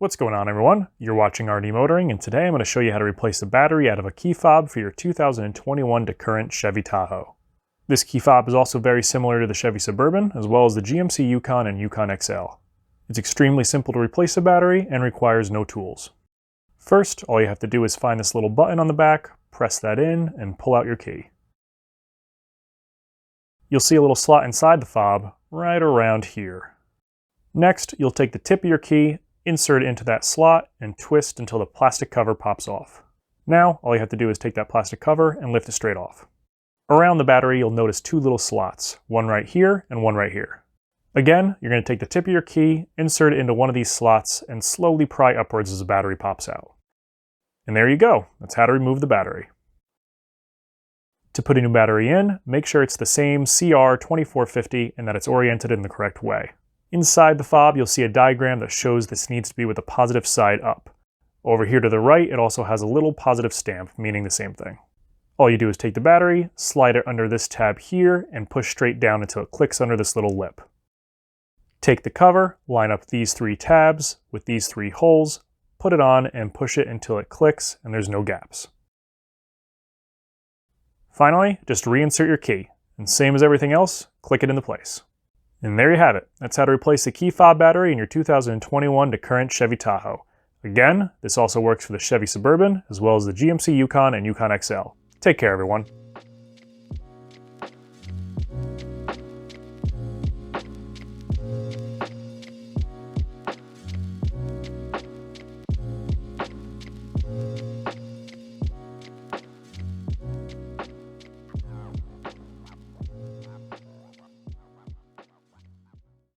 What's going on, everyone? You're watching RD Motoring, and today I'm going to show you how to replace the battery out of a key fob for your 2021 to current Chevy Tahoe. This key fob is also very similar to the Chevy Suburban, as well as the GMC Yukon and Yukon XL. It's extremely simple to replace the battery and requires no tools. First, all you have to do is find this little button on the back, press that in, and pull out your key. You'll see a little slot inside the fob, right around here. Next, you'll take the tip of your key, insert it into that slot, and twist until the plastic cover pops off. Now, all you have to do is take that plastic cover and lift it straight off. Around the battery, you'll notice two little slots, one right here and one right here. Again, you're going to take the tip of your key, insert it into one of these slots, and slowly pry upwards as the battery pops out. And there you go. That's how to remove the battery. To put a new battery in, make sure it's the same CR2450 and that it's oriented in the correct way. Inside the fob, you'll see a diagram that shows this needs to be with the positive side up. Over here to the right, it also has a little positive stamp, meaning the same thing. All you do is take the battery, slide it under this tab here, and push straight down until it clicks under this little lip. Take the cover, line up these three tabs with these three holes, put it on, and push it until it clicks and there's no gaps. Finally, just reinsert your key, and same as everything else, click it into place. And there you have it. That's how to replace the key fob battery in your 2021 to current Chevy Tahoe. Again, this also works for the Chevy Suburban, as well as the GMC Yukon and Yukon XL. Take care, everyone.